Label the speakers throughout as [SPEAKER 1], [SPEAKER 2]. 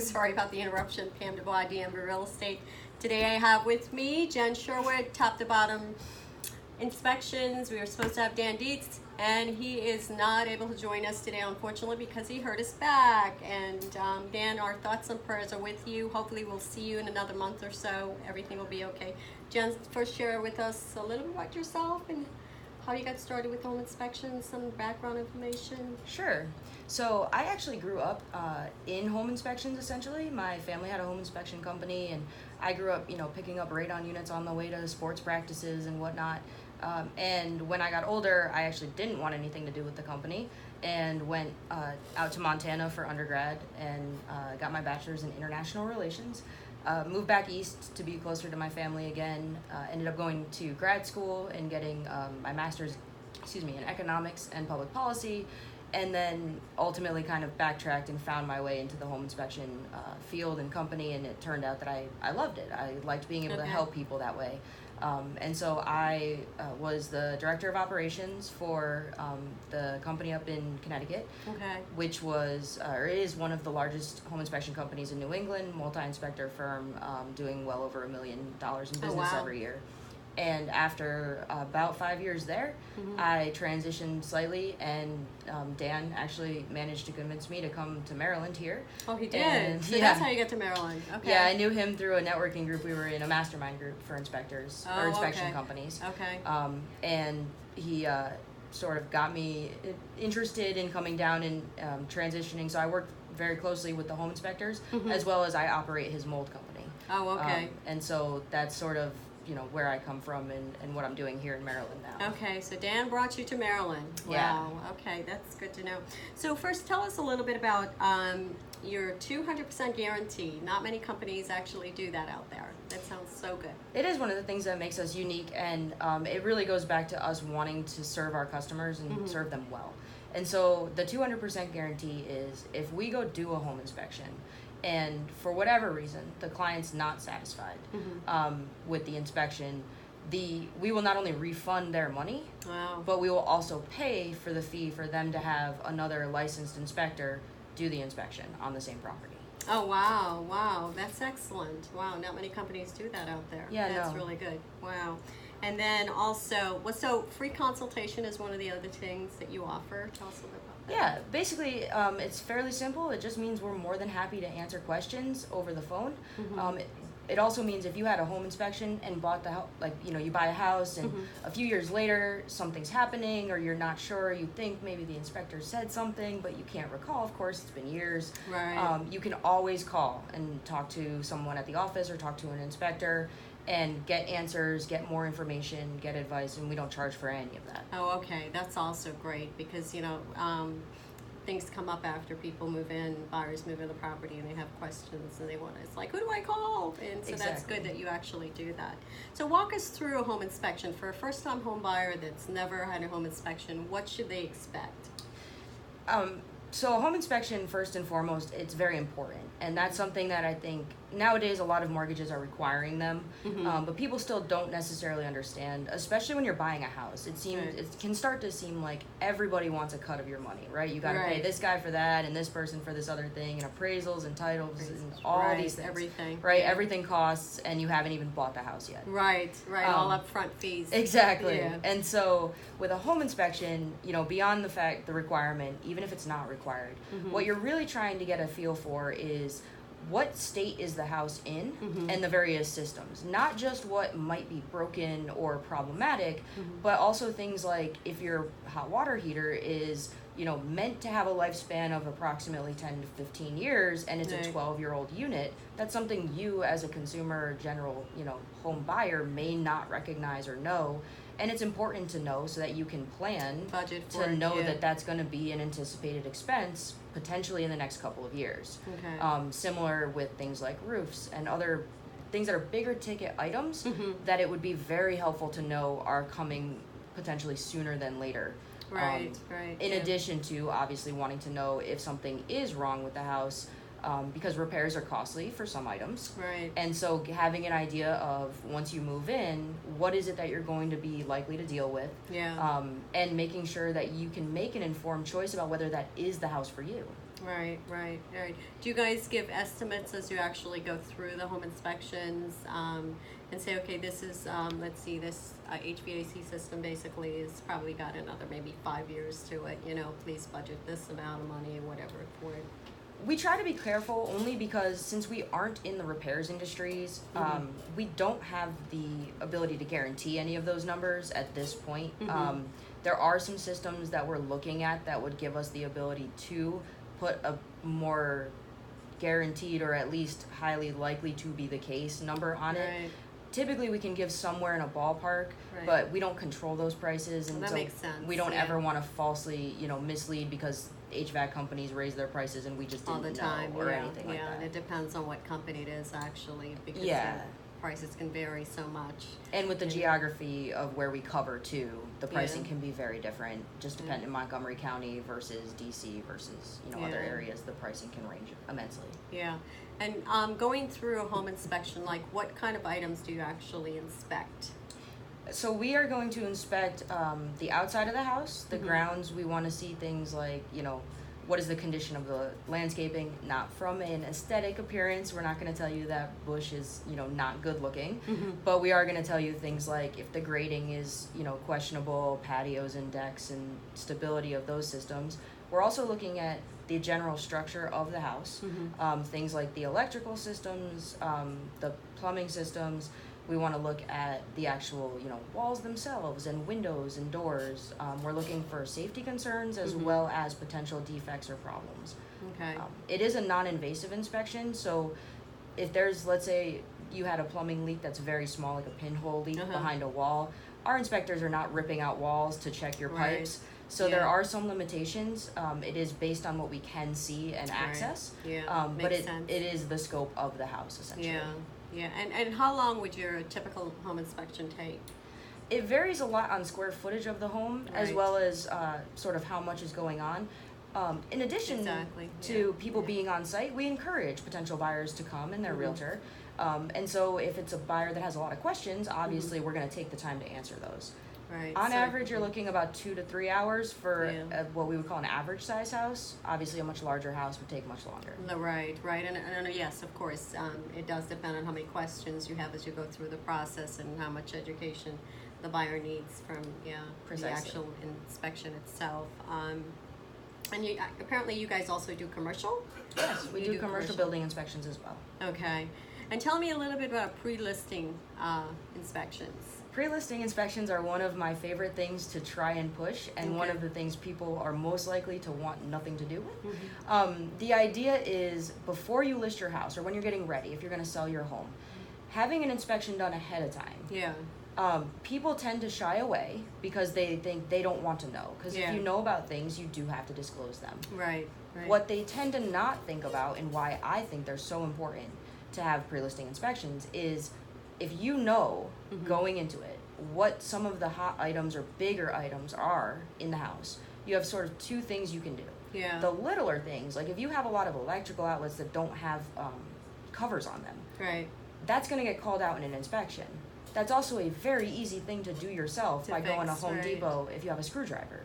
[SPEAKER 1] Sorry about the interruption. Pam DuBois, DMV Real Estate. Today I have with me Jen Sherwood, top to bottom inspections. We were supposed to have Dan Dietz, and he is not able to join us today, unfortunately, because he hurt his back. And Dan, our thoughts and prayers are with you. Hopefully we'll see you in another month or so. Everything will be okay. Jen, first share with us a little bit about yourself and how you got started with home inspections, some background information.
[SPEAKER 2] Sure. So I actually grew up in home inspections, essentially. My family had a home inspection company, and I grew up, picking up radon units on the way to sports practices and whatnot. And when I got older, I actually didn't want anything to do with the company and went out to Montana for undergrad and got my bachelor's in international relations. Moved back east to be closer to my family again. Ended up going to grad school and getting my master's, in economics and public policy, and then ultimately kind of backtracked and found my way into the home inspection field and company, and it turned out that I loved it. I liked being able to help people that way. And so I was the director of operations for the company up in Connecticut, which was, or is one of the largest home inspection companies in New England, multi-inspector firm, doing well over $1 million in business every year. And after about 5 years there, I transitioned slightly, and Dan actually managed to convince me to come to Maryland here.
[SPEAKER 1] Oh, he did? And, so that's how you get to Maryland. Okay.
[SPEAKER 2] Yeah, I knew him through a networking group. We were in a mastermind group for inspectors, or inspection companies.
[SPEAKER 1] Okay.
[SPEAKER 2] And he sort of got me interested in coming down and transitioning. So I worked very closely with the home inspectors, as well as I operate his mold company.
[SPEAKER 1] Oh, okay.
[SPEAKER 2] And so that's sort of where I come from and what I'm doing here in Maryland now.
[SPEAKER 1] Okay, so Dan brought you to Maryland. Wow. Yeah. Okay, that's good to know. So first, tell us a little bit about your 200% guarantee. Not many companies actually do that out there. That sounds so good.
[SPEAKER 2] It is one of the things that makes us unique, and it really goes back to us wanting to serve our customers and serve them well. And so the 200% guarantee is if we go do a home inspection, and for whatever reason the client's not satisfied with the inspection, we will not only refund their money, but we will also pay for the fee for them to have another licensed inspector do the inspection on the same property.
[SPEAKER 1] Oh, wow, that's excellent. Wow, not many companies do that out there.
[SPEAKER 2] Yeah,
[SPEAKER 1] that's really good. Wow. And then also, so free consultation is one of the other things that you offer. Tell us a little bit about that.
[SPEAKER 2] Yeah, basically, it's fairly simple. It just means we're more than happy to answer questions over the phone. It also means if you had a home inspection and bought the house, you buy a house and a few years later something's happening, or you're not sure, you think maybe the inspector said something, but you can't recall. Of course, it's been years.
[SPEAKER 1] Right.
[SPEAKER 2] You can always call and talk to someone at the office or talk to an inspector and get answers, get more information, get advice, and we don't charge for any of that.
[SPEAKER 1] Oh, okay. That's also great because, things come up after people move in, buyers move in the property, and they have questions, and it's like, who do I call? And so that's good that you actually do that. So walk us through a home inspection. For a first-time home buyer that's never had a home inspection, what should they expect?
[SPEAKER 2] So a home inspection, first and foremost, it's very important. And that's something that I think nowadays a lot of mortgages are requiring them. But people still don't necessarily understand, especially when you're buying a house. It can start to seem like everybody wants a cut of your money, right? You got to pay this guy for that and this person for this other thing, and appraisals and titles and all these things.
[SPEAKER 1] Everything.
[SPEAKER 2] Right? Yeah. Everything costs, and you haven't even bought the house yet.
[SPEAKER 1] Right. All upfront fees.
[SPEAKER 2] Exactly.
[SPEAKER 1] Yeah.
[SPEAKER 2] And so with a home inspection, beyond the requirement, even if it's not required, what you're really trying to get a feel for is what state is the house in and the various systems. Not just what might be broken or problematic, but also things like if your hot water heater is meant to have a lifespan of approximately 10 to 15 years and it's a 12-year-old unit, that's something you as a consumer, general, home buyer may not recognize or know. And it's important to know so that you can plan
[SPEAKER 1] budget for
[SPEAKER 2] to know that that's going to be an anticipated expense potentially in the next couple of years. Similar with things like roofs and other things that are bigger ticket items that it would be very helpful to know are coming potentially sooner than later.
[SPEAKER 1] Right.
[SPEAKER 2] In addition to obviously wanting to know if something is wrong with the house, because repairs are costly for some items.
[SPEAKER 1] Right.
[SPEAKER 2] And so having an idea of once you move in, what is it that you're going to be likely to deal with?
[SPEAKER 1] Yeah.
[SPEAKER 2] And making sure that you can make an informed choice about whether that is the house for you.
[SPEAKER 1] Right. Do you guys give estimates as you actually go through the home inspections, and say, okay, this is, let's see, this HVAC system basically has probably got another maybe 5 years to it, please budget this amount of money or whatever for it.
[SPEAKER 2] We try to be careful only because since we aren't in the repairs industries, we don't have the ability to guarantee any of those numbers at this point. There are some systems that we're looking at that would give us the ability to put a more guaranteed, or at least highly likely to be the case, number on it. Typically we can give somewhere in a ballpark, but we don't control those prices, and
[SPEAKER 1] that
[SPEAKER 2] so
[SPEAKER 1] makes sense.
[SPEAKER 2] We don't ever want to falsely, mislead because HVAC companies raise their prices and we just didn't
[SPEAKER 1] all the time,
[SPEAKER 2] know or anything like that.
[SPEAKER 1] And it depends on what company it is actually, because the prices can vary so much.
[SPEAKER 2] And with the geography of where we cover too, the pricing can be very different, just depending on Montgomery County versus DC versus, other areas, the pricing can range immensely.
[SPEAKER 1] Yeah. And going through a home inspection, like what kind of items do you actually inspect?
[SPEAKER 2] So we are going to inspect the outside of the house, the grounds. We want to see things like, what is the condition of the landscaping, not from an aesthetic appearance. We're not going to tell you that bush is, not good looking, but we are going to tell you things like if the grading is, questionable, patios and decks and stability of those systems. We're also looking at the general structure of the house, things like the electrical systems, the plumbing systems. We want to look at the actual, walls themselves and windows and doors. We're looking for safety concerns as well as potential defects or problems.
[SPEAKER 1] Okay.
[SPEAKER 2] It is a non-invasive inspection, so if there's, let's say, you had a plumbing leak that's very small, like a pinhole leak behind a wall, our inspectors are not ripping out walls to check your pipes. So there are some limitations. It is based on what we can see and access. But it is the scope of the house, essentially.
[SPEAKER 1] Yeah, and how long would your typical home inspection take?
[SPEAKER 2] It varies a lot on square footage of the home, as well as sort of how much is going on. In addition to people being on site, we encourage potential buyers to come and their realtor. And so if it's a buyer that has a lot of questions, obviously we're going to take the time to answer those. On average, you're looking about 2 to 3 hours for what we would call an average size house. Obviously, a much larger house would take much longer.
[SPEAKER 1] Right. And yes, of course, it does depend on how many questions you have as you go through the process and how much education the buyer needs from the actual inspection itself. And apparently you guys also do commercial?
[SPEAKER 2] Yes, we do commercial building inspections as well.
[SPEAKER 1] Okay. And tell me a little bit about pre-listing inspections.
[SPEAKER 2] Pre-listing inspections are one of my favorite things to try and push, and one of the things people are most likely to want nothing to do with. The idea is before you list your house, or when you're getting ready, if you're going to sell your home, having an inspection done ahead of time. People tend to shy away because they think they don't want to know. Because if you know about things, you do have to disclose them.
[SPEAKER 1] Right.
[SPEAKER 2] What they tend to not think about, and why I think they're so important to have pre-listing inspections, is if you know going into it what some of the hot items or bigger items are in the house, you have sort of two things you can do. The littler things, like if you have a lot of electrical outlets that don't have covers on them, that's going to get called out in an inspection. That's also a very easy thing to do yourself by going to Home Depot if you have a screwdriver.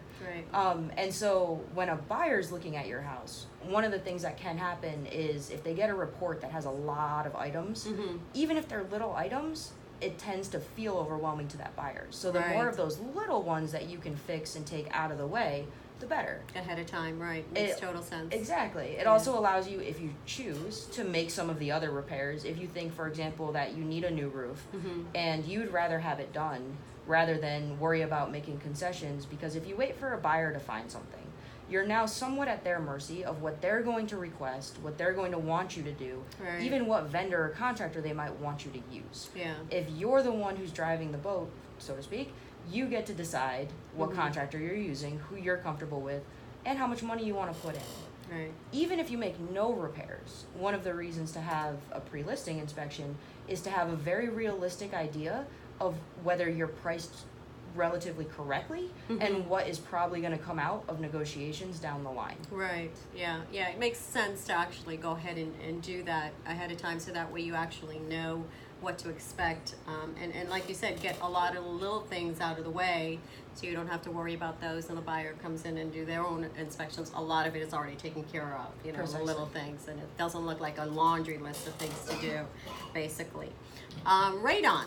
[SPEAKER 2] And so when a buyer's looking at your house, one of the things that can happen is if they get a report that has a lot of items, even if they're little items, it tends to feel overwhelming to that buyer. So the more of those little ones that you can fix and take out of the way, the better.
[SPEAKER 1] Ahead of time, makes total sense.
[SPEAKER 2] Exactly. It also allows you, if you choose, to make some of the other repairs. If you think, for example, that you need a new roof and you'd rather have it done rather than worry about making concessions, because if you wait for a buyer to find something, you're now somewhat at their mercy of what they're going to request, what they're going to want you to do, even what vendor or contractor they might want you to use. If you're the one who's driving the boat, so to speak, you get to decide what contractor you're using, who you're comfortable with, and how much money you want to put in. Even if you make no repairs, one of the reasons to have a pre-listing inspection is to have a very realistic idea of whether you're priced relatively correctly and what is probably going to come out of negotiations down the line.
[SPEAKER 1] Right. Yeah. Yeah. It makes sense to actually go ahead and do that ahead of time, so that way you actually know what to expect, and like you said, get a lot of little things out of the way, so you don't have to worry about those, and the buyer comes in and do their own inspections. A lot of it is already taken care of, you know,
[SPEAKER 2] Precisely.
[SPEAKER 1] the little things, and it doesn't look like a laundry list of things to do, basically. Radon.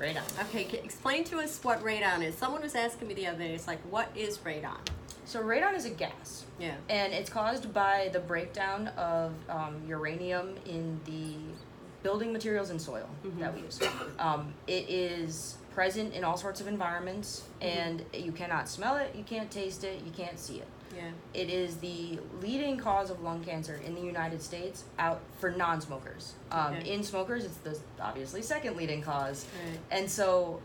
[SPEAKER 2] Radon.
[SPEAKER 1] Okay, explain to us what radon is. Someone was asking me the other day, it's like, what is radon?
[SPEAKER 2] So radon is a gas.
[SPEAKER 1] Yeah.
[SPEAKER 2] And it's caused by the breakdown of uranium in the building materials and soil that we use. It is present in all sorts of environments, and you cannot smell it, you can't taste it, you can't see it.
[SPEAKER 1] Yeah.
[SPEAKER 2] It is the leading cause of lung cancer in the United States out for non-smokers.
[SPEAKER 1] Okay.
[SPEAKER 2] In smokers, it's the obviously second leading cause.
[SPEAKER 1] Right.
[SPEAKER 2] And so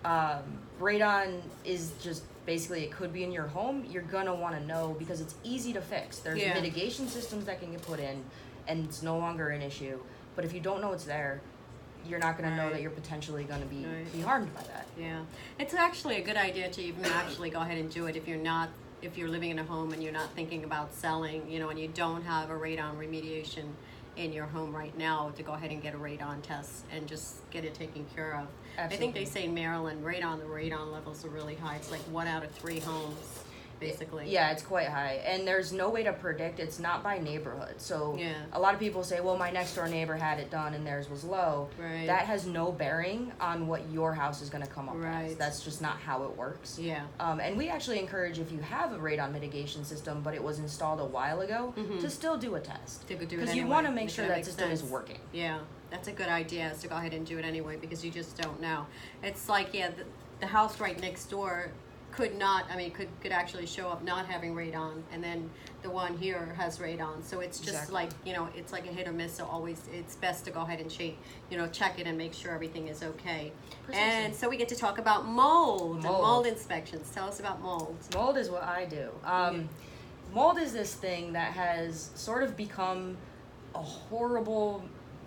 [SPEAKER 2] radon is just basically, it could be in your home. You're gonna want to know because it's easy to fix. There's
[SPEAKER 1] Yeah.
[SPEAKER 2] mitigation systems that can get put in, and it's no longer an issue. But if you don't know it's there, you're not going to know
[SPEAKER 1] Right.
[SPEAKER 2] that you're potentially going to be
[SPEAKER 1] Right.
[SPEAKER 2] harmed by that.
[SPEAKER 1] Yeah, it's actually a good idea to even actually go ahead and do it if you're living in a home and you're not thinking about selling, you know, and you don't have a radon remediation in your home right now, to go ahead and get a radon test and just get it taken care of. I think they
[SPEAKER 2] Absolutely.
[SPEAKER 1] say in Maryland, the radon levels are really high. It's like 1 out of 3 homes, basically.
[SPEAKER 2] Yeah, it's quite high. And there's no way to predict. It's not by neighborhood. So
[SPEAKER 1] Yeah.
[SPEAKER 2] a lot of people say, well, my next door neighbor had it done and theirs was low.
[SPEAKER 1] Right.
[SPEAKER 2] That has no bearing on what your house is going to come up
[SPEAKER 1] Right.
[SPEAKER 2] as. That's just not how it works.
[SPEAKER 1] Yeah.
[SPEAKER 2] And we actually encourage, if you have a radon mitigation system, but it was installed a while ago, to still do a test.
[SPEAKER 1] To go do it
[SPEAKER 2] Because you
[SPEAKER 1] anyway,
[SPEAKER 2] want to make
[SPEAKER 1] if
[SPEAKER 2] sure
[SPEAKER 1] that
[SPEAKER 2] that
[SPEAKER 1] makes
[SPEAKER 2] system is
[SPEAKER 1] sense.
[SPEAKER 2] working.
[SPEAKER 1] Yeah, that's a good idea, is to go ahead and do it anyway, because you just don't know. It's like, yeah, the house right next door could actually show up not having radon, and then the one here has radon. So it's just
[SPEAKER 2] Exactly.
[SPEAKER 1] like, you know, it's like a hit or miss. So always, it's best to go ahead and check it and make sure everything is okay.
[SPEAKER 2] Precisely.
[SPEAKER 1] And so we get to talk about mold and
[SPEAKER 2] Mold.
[SPEAKER 1] mold inspections. Tell us about mold.
[SPEAKER 2] Mold is what I do. Mold is this thing that has sort of become a horrible,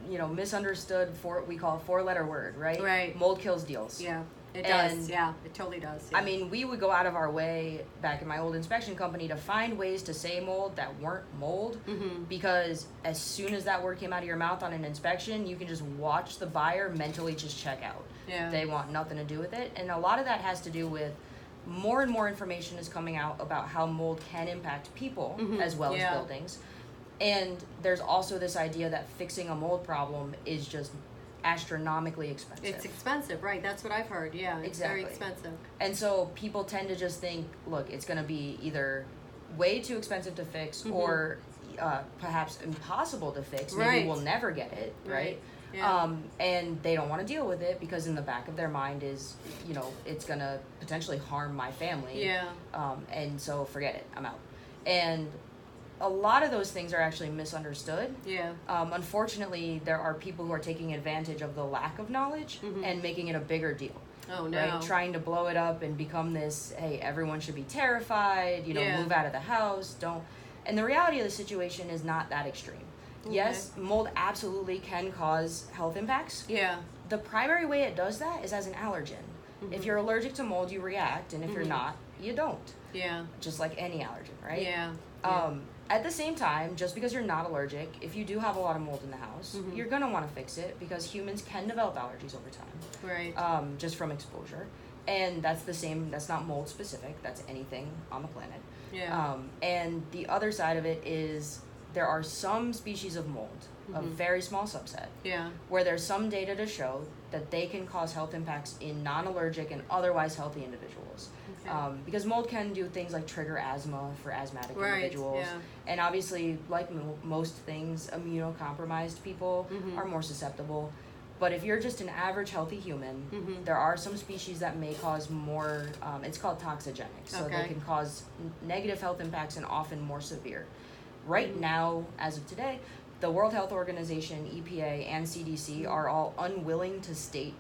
[SPEAKER 2] misunderstood we call a 4-letter word, right?
[SPEAKER 1] Right.
[SPEAKER 2] Mold kills deals.
[SPEAKER 1] Yeah, it
[SPEAKER 2] And-
[SPEAKER 1] does. Yeah, it totally does. Yeah.
[SPEAKER 2] I mean, we would go out of our way back in my old inspection company to find ways to say mold that weren't mold, because as soon as that word came out of your mouth on an inspection, you can just watch the buyer mentally just check out.
[SPEAKER 1] Yeah.
[SPEAKER 2] They want nothing to do with it. And a lot of that has to do with more and more information is coming out about how mold can impact people as well
[SPEAKER 1] Yeah.
[SPEAKER 2] as buildings. And there's also this idea that fixing a mold problem is just astronomically expensive.
[SPEAKER 1] It's expensive, right? That's what I've heard. Yeah, it's very
[SPEAKER 2] Exactly.
[SPEAKER 1] expensive.
[SPEAKER 2] And so people tend to just think, look, it's going to be either way too expensive to fix or perhaps impossible to fix. Maybe
[SPEAKER 1] Right.
[SPEAKER 2] we'll never get it, right?
[SPEAKER 1] Yeah.
[SPEAKER 2] And they don't want to deal with it because in the back of their mind is, it's going to potentially harm my family.
[SPEAKER 1] Yeah.
[SPEAKER 2] And so forget it, I'm out. And a lot of those things are actually misunderstood.
[SPEAKER 1] Yeah.
[SPEAKER 2] Unfortunately, there are people who are taking advantage of the lack of knowledge and making it a bigger deal.
[SPEAKER 1] Oh no.
[SPEAKER 2] Right? Trying to blow it up and become this, hey, everyone should be terrified,
[SPEAKER 1] Yeah.
[SPEAKER 2] move out of the house, don't. And the reality of the situation is not that extreme. Yes, mold absolutely can cause health impacts.
[SPEAKER 1] Yeah.
[SPEAKER 2] The primary way it does that is as an allergen. If you're allergic to mold, you react, and if you're not, you don't.
[SPEAKER 1] Yeah.
[SPEAKER 2] Just like any allergen, right?
[SPEAKER 1] Yeah.
[SPEAKER 2] At the same time, just because you're not allergic, if you do have a lot of mold in the house, you're going to want to fix it because humans can develop allergies over time.
[SPEAKER 1] Right.
[SPEAKER 2] Just from exposure. And that's not mold specific, that's anything on the planet.
[SPEAKER 1] Yeah.
[SPEAKER 2] And the other side of it is there are some species of mold, a very small subset,
[SPEAKER 1] Yeah.
[SPEAKER 2] where there's some data to show that they can cause health impacts in non-allergic and otherwise healthy individuals.
[SPEAKER 1] Okay.
[SPEAKER 2] Because mold can do things like trigger asthma for asthmatic
[SPEAKER 1] Right,
[SPEAKER 2] individuals.
[SPEAKER 1] yeah.
[SPEAKER 2] And obviously, like most things, immunocompromised people are more susceptible. But if you're just an average healthy human, there are some species that may cause more, it's called toxigenic. So
[SPEAKER 1] Okay.
[SPEAKER 2] they can cause negative health impacts and often more severe. Right now, as of today, the World Health Organization, EPA, and CDC are all unwilling to state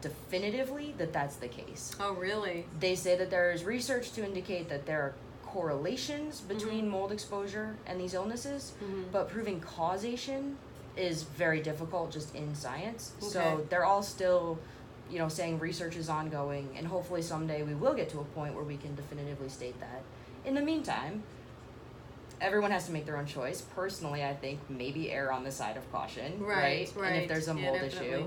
[SPEAKER 2] definitively that that's the case.
[SPEAKER 1] Oh really?
[SPEAKER 2] They say that there is research to indicate that there are correlations between mold exposure and these illnesses, but proving causation is very difficult just in science. So
[SPEAKER 1] Okay.
[SPEAKER 2] they're all still saying research is ongoing, and hopefully someday we will get to a point where we can definitively state that. In the meantime, everyone has to make their own choice. Personally, I think maybe err on the side of caution, right? And if there's a mold issue,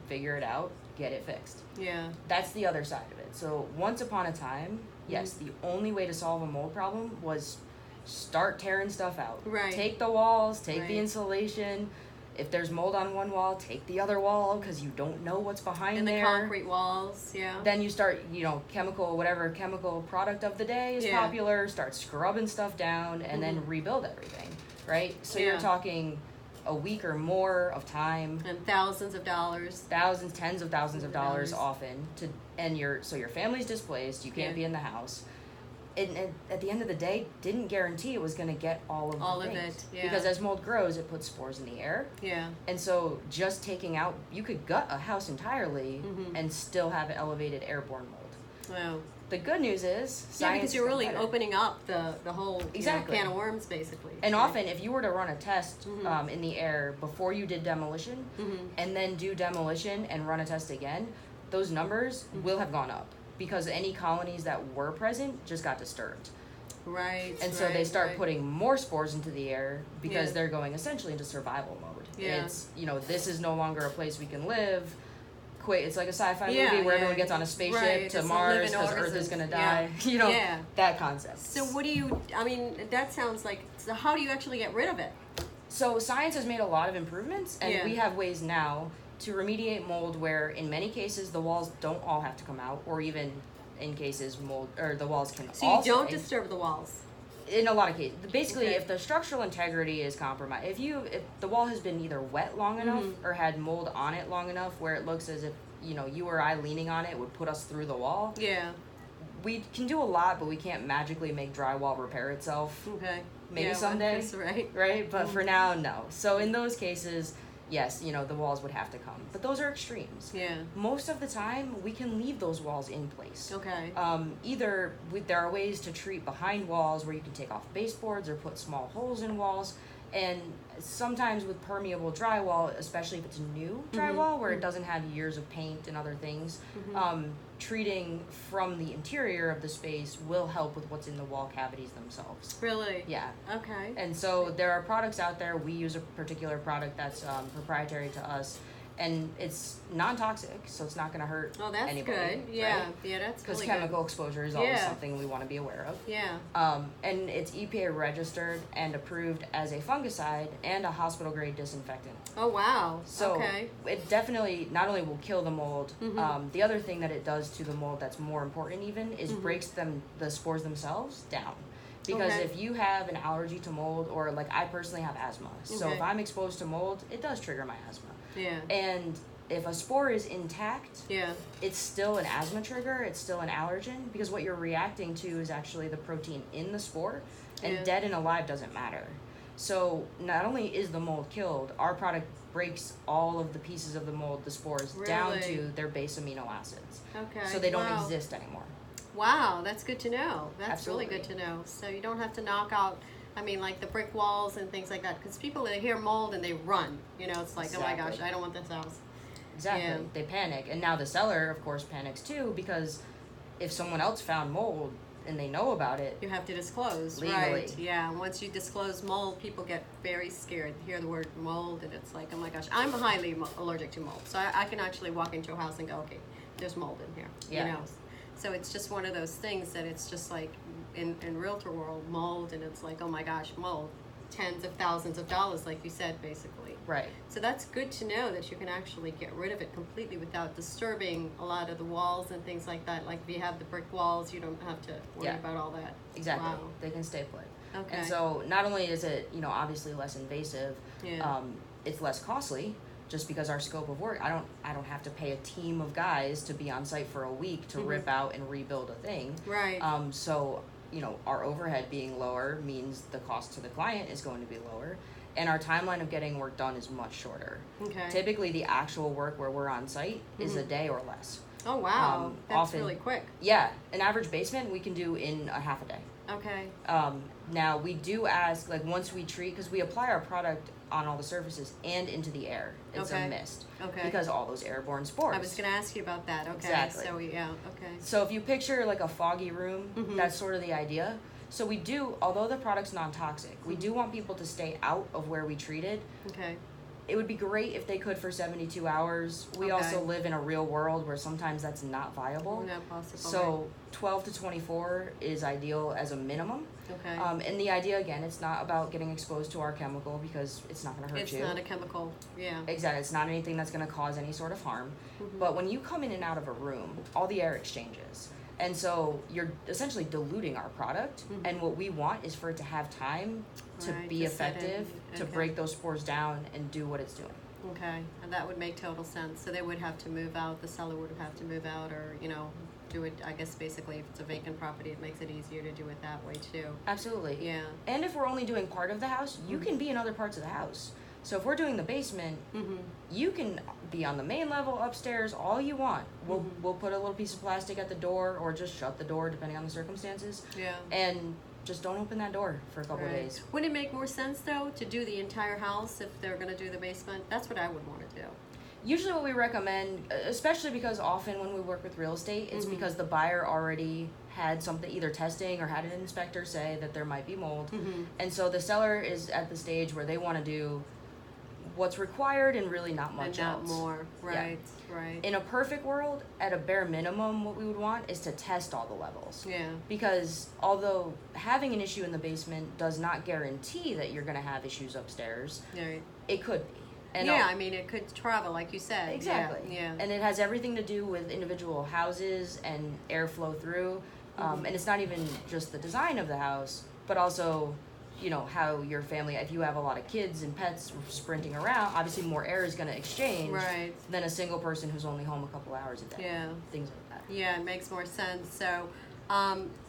[SPEAKER 2] figure it out, get it fixed.
[SPEAKER 1] Yeah.
[SPEAKER 2] That's the other side of it. So once upon a time, yes, the only way to solve a mold problem was start tearing stuff out.
[SPEAKER 1] Right.
[SPEAKER 2] Take the walls, take the insulation. If there's mold on one wall, take the other wall because you don't know what's behind there.
[SPEAKER 1] And the concrete walls,
[SPEAKER 2] Then you start, whatever chemical product of the day is popular, start scrubbing stuff down, and then rebuild everything, right? So you're talking a week or more of time.
[SPEAKER 1] And thousands of dollars.
[SPEAKER 2] Thousands, tens of thousands of dollars often. So your family's displaced, you can't be in the house. And at the end of the day, didn't guarantee it was going to get all of it. Because as mold grows, it puts spores in the air.
[SPEAKER 1] Yeah.
[SPEAKER 2] And so just taking out, you could gut a house entirely and still have elevated airborne mold.
[SPEAKER 1] Wow.
[SPEAKER 2] The good news is
[SPEAKER 1] because you're really opening up the whole can of worms, basically.
[SPEAKER 2] And often, if you were to run a test in the air before you did demolition, and then do demolition and run a test again, those numbers will have gone up. Because any colonies that were present just got disturbed.
[SPEAKER 1] Right.
[SPEAKER 2] And so they start putting more spores into the air because they're going essentially into survival mode.
[SPEAKER 1] Yeah.
[SPEAKER 2] It's, this is no longer a place we can live. It's like a sci-fi movie where everyone gets on a spaceship to Mars because Earth is going to die. That concept.
[SPEAKER 1] So that sounds like, so how do you actually get rid of it?
[SPEAKER 2] So science has made a lot of improvements, and we have ways now to remediate mold where in many cases the walls don't all have to come out, or even in cases the walls can
[SPEAKER 1] all So you don't disturb the walls?
[SPEAKER 2] In a lot of cases. Basically, if the structural integrity is compromised, if the wall has been either wet long enough or had mold on it long enough where it looks as if, you or I leaning on it would put us through the wall.
[SPEAKER 1] Yeah.
[SPEAKER 2] We can do a lot, but we can't magically make drywall repair itself.
[SPEAKER 1] Okay.
[SPEAKER 2] Maybe someday. Right? But for now, no. So in those cases, yes, the walls would have to come. But those are extremes.
[SPEAKER 1] Yeah.
[SPEAKER 2] Most of the time, we can leave those walls in place.
[SPEAKER 1] Okay.
[SPEAKER 2] There are ways to treat behind walls where you can take off baseboards or put small holes in walls. And sometimes with permeable drywall, especially if it's new drywall, where it doesn't have years of paint and other things, treating from the interior of the space will help with what's in the wall cavities themselves.
[SPEAKER 1] Really?
[SPEAKER 2] Yeah.
[SPEAKER 1] Okay.
[SPEAKER 2] And so there are products out there. We use a particular product that's proprietary to us, and it's non-toxic, so it's not going to hurt anybody.
[SPEAKER 1] Oh, that's good. Yeah.
[SPEAKER 2] Right?
[SPEAKER 1] Yeah, that's really good.
[SPEAKER 2] Because chemical exposure is always something we want to be aware of.
[SPEAKER 1] Yeah.
[SPEAKER 2] And it's EPA registered and approved as a fungicide and a hospital-grade disinfectant.
[SPEAKER 1] Oh, wow.
[SPEAKER 2] So it definitely not only will kill the mold, the other thing that it does to the mold that's more important even is breaks the spores themselves down. Because if you have an allergy to mold, or like I personally have asthma, so if I'm exposed to mold, it does trigger my asthma.
[SPEAKER 1] Yeah.
[SPEAKER 2] And if a spore is intact, it's still an asthma trigger, it's still an allergen, because what you're reacting to is actually the protein in the spore, and dead and alive doesn't matter. So not only is the mold killed, our product breaks all of the pieces of the mold, the spores, down to their base amino acids.
[SPEAKER 1] Okay.
[SPEAKER 2] So they don't exist anymore.
[SPEAKER 1] Wow, that's good to know. That's
[SPEAKER 2] Absolutely.
[SPEAKER 1] really good to know. So you don't have to knock out, like the brick walls and things like that, because people, they hear mold and they run. It's like, oh my gosh, I don't want this house.
[SPEAKER 2] Exactly.
[SPEAKER 1] Yeah.
[SPEAKER 2] They panic. And now the seller, of course, panics too, because if someone else found mold and they know about it,
[SPEAKER 1] you have to disclose.
[SPEAKER 2] Legally.
[SPEAKER 1] Right. Yeah. Once you disclose mold, people get very scared. They hear the word mold and it's like, oh my gosh. I'm highly allergic to mold. So I can actually walk into a house and go, okay, there's mold in here.
[SPEAKER 2] Yeah.
[SPEAKER 1] So it's just one of those things that it's just like in realtor world, mold, and it's like, oh my gosh, mold. Tens of thousands of dollars, like you said, basically.
[SPEAKER 2] Right.
[SPEAKER 1] So that's good to know that you can actually get rid of it completely without disturbing a lot of the walls and things like that. Like if you have the brick walls, you don't have to worry about all that.
[SPEAKER 2] Exactly.
[SPEAKER 1] Wow.
[SPEAKER 2] They can stay put.
[SPEAKER 1] Okay.
[SPEAKER 2] And so not only is it, obviously less invasive, it's less costly. Just because our scope of work, I don't have to pay a team of guys to be on site for a week to rip out and rebuild a thing.
[SPEAKER 1] Right.
[SPEAKER 2] So our overhead being lower means the cost to the client is going to be lower, and our timeline of getting work done is much shorter.
[SPEAKER 1] Okay.
[SPEAKER 2] Typically, the actual work where we're on site is a day or less.
[SPEAKER 1] Oh wow, that's
[SPEAKER 2] often,
[SPEAKER 1] really quick.
[SPEAKER 2] Yeah, an average basement we can do in a half a day.
[SPEAKER 1] Okay.
[SPEAKER 2] Now we do ask, like, once we treat, because we apply our product on all the surfaces and into the air. It's
[SPEAKER 1] Okay.
[SPEAKER 2] a mist.
[SPEAKER 1] Okay.
[SPEAKER 2] Because all those airborne spores.
[SPEAKER 1] I was going to ask you about that. Okay.
[SPEAKER 2] Exactly.
[SPEAKER 1] So, yeah, okay.
[SPEAKER 2] So if you picture like a foggy room, that's sort of the idea. So we do, although the product's non-toxic, we do want people to stay out of where we treated.
[SPEAKER 1] Okay.
[SPEAKER 2] It would be great if they could for 72 hours. We also live in a real world where sometimes that's not viable.
[SPEAKER 1] Not possible.
[SPEAKER 2] So 12 to 24 is ideal as a minimum.
[SPEAKER 1] Okay.
[SPEAKER 2] And the idea, again, it's not about getting exposed to our chemical because it's not going to hurt you.
[SPEAKER 1] It's not a chemical. Yeah.
[SPEAKER 2] Exactly. It's not anything that's going to cause any sort of harm. But when you come in and out of a room, all the air exchanges. And so you're essentially diluting our product. And what we want is for it to have time to
[SPEAKER 1] Right,
[SPEAKER 2] be
[SPEAKER 1] to set in.
[SPEAKER 2] effective, to
[SPEAKER 1] Okay.
[SPEAKER 2] break those spores down and do what it's doing.
[SPEAKER 1] Okay. And that would make total sense. So they would have to move out, the seller would have to move out, or, do it, I guess basically if it's a vacant property, it makes it easier to do it that way too.
[SPEAKER 2] Absolutely.
[SPEAKER 1] Yeah.
[SPEAKER 2] And if we're only doing part of the house, you can be in other parts of the house. So if we're doing the basement, you can be on the main level upstairs all you want. We'll put a little piece of plastic at the door or just shut the door depending on the circumstances.
[SPEAKER 1] Yeah.
[SPEAKER 2] And just don't open that door for a couple of days.
[SPEAKER 1] Wouldn't it make more sense though to do the entire house if they're going to do the basement? That's what I would want to do.
[SPEAKER 2] Usually what we recommend, especially because often when we work with real estate, it's because the buyer already had something, either testing or had an inspector say that there might be mold. And so the seller is at the stage where they want to do what's required and really not much
[SPEAKER 1] And not
[SPEAKER 2] else.
[SPEAKER 1] more. Right. Right.
[SPEAKER 2] In a perfect world, at a bare minimum, what we would want is to test all the levels.
[SPEAKER 1] Yeah.
[SPEAKER 2] Because although having an issue in the basement does not guarantee that you're going to have issues upstairs,
[SPEAKER 1] Right.
[SPEAKER 2] it could be. And
[SPEAKER 1] yeah, I mean, it could travel, like you said.
[SPEAKER 2] Exactly.
[SPEAKER 1] Yeah.
[SPEAKER 2] And it has everything to do with individual houses and airflow through. And it's not even just the design of the house, but also, how your family, if you have a lot of kids and pets sprinting around, obviously more air is going to exchange
[SPEAKER 1] Right.
[SPEAKER 2] than a single person who's only home a couple hours a day.
[SPEAKER 1] Yeah.
[SPEAKER 2] Things like that.
[SPEAKER 1] Yeah, it makes more sense. So,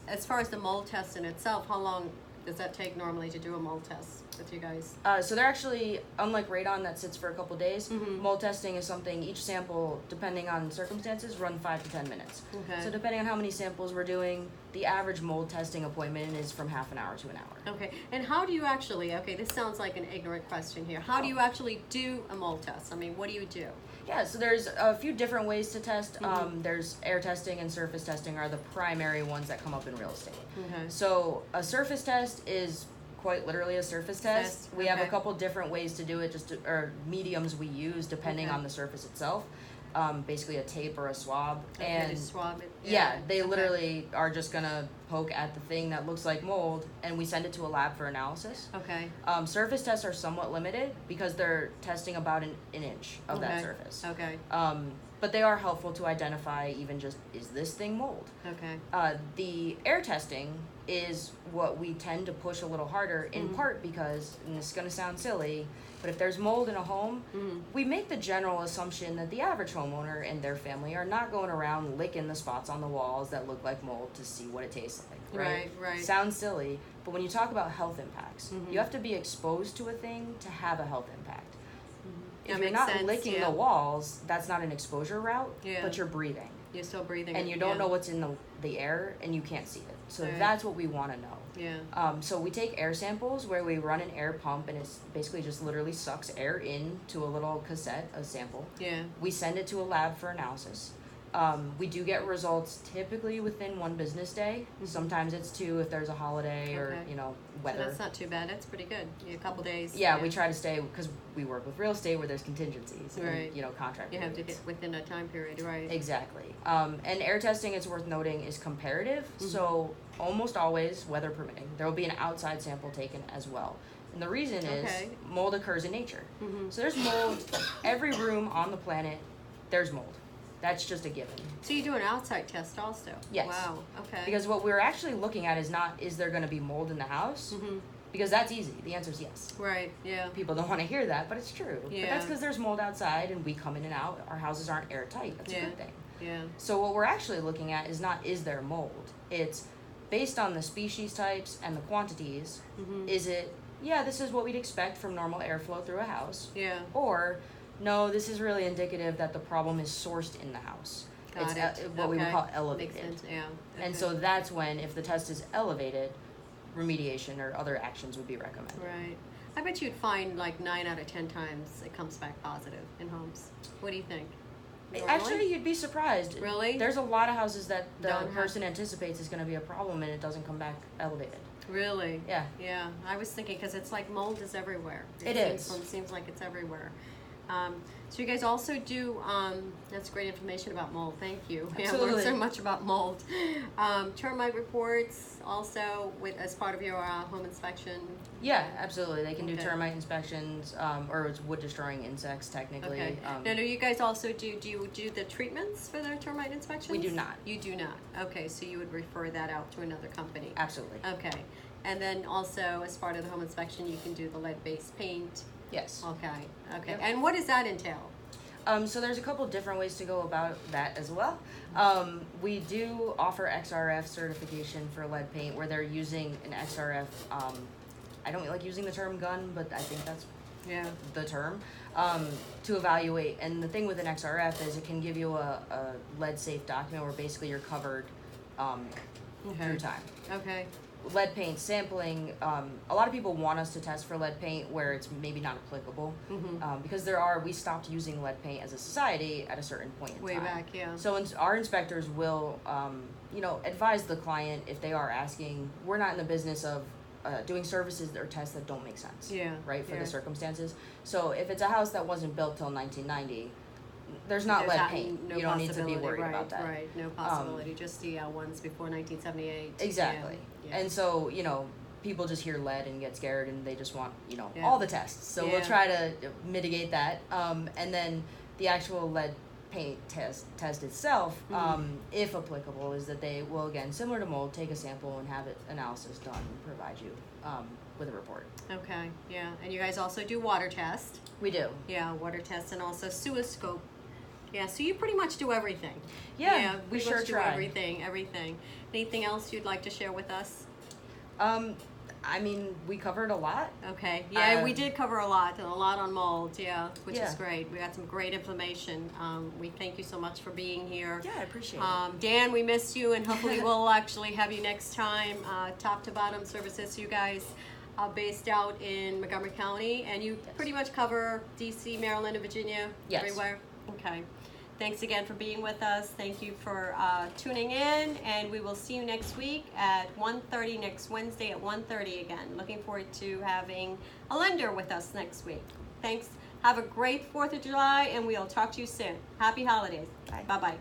[SPEAKER 1] as far as the mold test in itself, how long does that take normally to do a mold test with you guys?
[SPEAKER 2] So they're actually, unlike radon that sits for a couple days, mold testing is something, each sample, depending on circumstances, run 5 to 10 minutes.
[SPEAKER 1] Okay.
[SPEAKER 2] So depending on how many samples we're doing, the average mold testing appointment is from half an hour to an hour.
[SPEAKER 1] Okay, and how do you actually, this sounds like an ignorant question here. How do you actually do a mold test? I mean, what do you do?
[SPEAKER 2] Yeah, so there's a few different ways to test. There's air testing and surface testing are the primary ones that come up in real estate.
[SPEAKER 1] Okay.
[SPEAKER 2] So a surface test is quite literally a surface test. We have a
[SPEAKER 1] Okay.
[SPEAKER 2] couple different ways to do it, or mediums we use depending on the surface itself. Basically a tape or a swab.
[SPEAKER 1] Okay,
[SPEAKER 2] And
[SPEAKER 1] just swab it.
[SPEAKER 2] yeah, they literally are just gonna poke at the thing that looks like mold, and we send it to a lab for analysis.
[SPEAKER 1] Okay.
[SPEAKER 2] Surface tests are somewhat limited because they're testing about an inch of that surface.
[SPEAKER 1] Okay.
[SPEAKER 2] But they are helpful to identify even just, is this thing mold?
[SPEAKER 1] Okay.
[SPEAKER 2] The air testing is what we tend to push a little harder, in part because, and this is going to sound silly, but if there's mold in a home, we make the general assumption that the average homeowner and their family are not going around licking the spots on the walls that look like mold to see what it tastes like, right?
[SPEAKER 1] Right.
[SPEAKER 2] Sounds silly, but when you talk about health impacts, you have to be exposed to a thing to have a health impact. If
[SPEAKER 1] That
[SPEAKER 2] you're
[SPEAKER 1] makes
[SPEAKER 2] not
[SPEAKER 1] sense,
[SPEAKER 2] licking
[SPEAKER 1] yeah.
[SPEAKER 2] the walls, that's not an exposure route,
[SPEAKER 1] Yeah.
[SPEAKER 2] but you're breathing.
[SPEAKER 1] You're still breathing.
[SPEAKER 2] And you don't know what's in the air, and you can't see it. So
[SPEAKER 1] Right.
[SPEAKER 2] that's what we want to know.
[SPEAKER 1] Yeah.
[SPEAKER 2] So we take air samples where we run an air pump, and it's basically just literally sucks air into a little cassette, a sample.
[SPEAKER 1] Yeah.
[SPEAKER 2] We send it to a lab for analysis. We do get results typically within 1 business day. Sometimes it's 2 if there's a holiday or,
[SPEAKER 1] Okay. So
[SPEAKER 2] weather.
[SPEAKER 1] that's not too bad. That's pretty good. A couple days.
[SPEAKER 2] Yeah, we try to stay, because we work with real estate where there's contingencies
[SPEAKER 1] Right.
[SPEAKER 2] and, contract
[SPEAKER 1] You have to
[SPEAKER 2] periods.
[SPEAKER 1] get within a time period, right?
[SPEAKER 2] Exactly. And air testing, it's worth noting, is comparative. So almost always, weather permitting, there will be an outside sample taken as well. And the reason is mold occurs in nature. So there's mold. Every room on the planet, there's mold. That's just a given.
[SPEAKER 1] So you do an outside test also?
[SPEAKER 2] Yes.
[SPEAKER 1] Wow. Okay.
[SPEAKER 2] Because what we're actually looking at is not, is there going to be mold in the house? Because that's easy. The answer is yes.
[SPEAKER 1] Right. Yeah.
[SPEAKER 2] People don't want to hear that, but it's true.
[SPEAKER 1] Yeah.
[SPEAKER 2] But that's because there's mold outside and we come in and out. Our houses aren't airtight. That's a good thing.
[SPEAKER 1] Yeah.
[SPEAKER 2] So what we're actually looking at is not, is there mold? It's based on the species types and the quantities. Is it, yeah, this is what we'd expect from normal airflow through a house.
[SPEAKER 1] Yeah.
[SPEAKER 2] Or, no, this is really indicative that the problem is sourced in the house.
[SPEAKER 1] Got
[SPEAKER 2] It's
[SPEAKER 1] it.
[SPEAKER 2] what we would call
[SPEAKER 1] Makes
[SPEAKER 2] elevated.
[SPEAKER 1] sense. Yeah.
[SPEAKER 2] And so that's when, if the test is elevated, remediation or other actions would be recommended.
[SPEAKER 1] Right. I bet you'd find like 9 out of 10 times it comes back positive in homes. What do you think? Normally?
[SPEAKER 2] Actually, you'd be surprised.
[SPEAKER 1] Really?
[SPEAKER 2] There's a lot of houses that the
[SPEAKER 1] Don't
[SPEAKER 2] person anticipates is going to be a problem and it doesn't come back elevated.
[SPEAKER 1] Really?
[SPEAKER 2] Yeah.
[SPEAKER 1] Yeah. I was thinking because it's like mold is everywhere.
[SPEAKER 2] It
[SPEAKER 1] Seems like it's everywhere. So you guys also do, that's great information about mold. Thank you. Yeah, I've learned so much about mold. Termite reports also as part of your home inspection.
[SPEAKER 2] Yeah, absolutely. They can do termite inspections, or it's wood destroying insects technically.
[SPEAKER 1] Okay. Now, do you guys also do you do the treatments for their termite inspections?
[SPEAKER 2] We do not.
[SPEAKER 1] You do not. Okay, so you would refer that out to another company.
[SPEAKER 2] Absolutely.
[SPEAKER 1] Okay. And then also as part of the home inspection, you can do the lead-based paint.
[SPEAKER 2] Yes.
[SPEAKER 1] Okay. Okay.
[SPEAKER 2] Yep.
[SPEAKER 1] And what does that entail?
[SPEAKER 2] So there's a couple different ways to go about that as well. We do offer XRF certification for lead paint where they're using an XRF, I don't like using the term gun, but I think that's the term, to evaluate. And the thing with an XRF is it can give you a lead safe document where basically you're covered through time.
[SPEAKER 1] Okay.
[SPEAKER 2] Lead paint sampling, a lot of people want us to test for lead paint where it's maybe not applicable, because we stopped using lead paint as a society at a certain point in time.
[SPEAKER 1] Way back, yeah.
[SPEAKER 2] So our inspectors will, advise the client if they are asking. We're not in the business of doing services or tests that don't make sense, right, for the circumstances. So if it's a house that wasn't built till 1990, there's lead paint.
[SPEAKER 1] No
[SPEAKER 2] you don't need to be worried about that.
[SPEAKER 1] Right, no possibility. Just the ones before 1978.
[SPEAKER 2] Exactly.
[SPEAKER 1] Yeah.
[SPEAKER 2] And so, people just hear lead and get scared and they just want, all the tests. So we'll try to mitigate that. And then the actual lead paint test itself, if applicable, is that they will, again, similar to mold, take a sample and have analysis done and provide you with a report.
[SPEAKER 1] Okay, yeah. And you guys also do water test.
[SPEAKER 2] We do.
[SPEAKER 1] Yeah, water test and also suoscope. Yeah, so you pretty much do everything.
[SPEAKER 2] Yeah,
[SPEAKER 1] we
[SPEAKER 2] sure
[SPEAKER 1] do
[SPEAKER 2] try.
[SPEAKER 1] everything. Anything else you'd like to share with us?
[SPEAKER 2] We covered a lot.
[SPEAKER 1] Okay. Yeah, we did cover a lot on mold, which is great. We got some great information. We thank you so much for being here.
[SPEAKER 2] Yeah, I appreciate it.
[SPEAKER 1] Dan, we missed you, and hopefully we'll actually have you next time. Top to bottom services, you guys are based out in Montgomery County, and you pretty much cover D.C., Maryland, and Virginia, everywhere? Okay. Thanks again for being with us. Thank you for tuning in, and we will see you next week at 1:30, next Wednesday at 1:30 again. Looking forward to having a lender with us next week. Thanks. Have a great 4th of July, and we'll talk to you soon. Happy holidays.
[SPEAKER 2] Bye.
[SPEAKER 1] Bye-bye.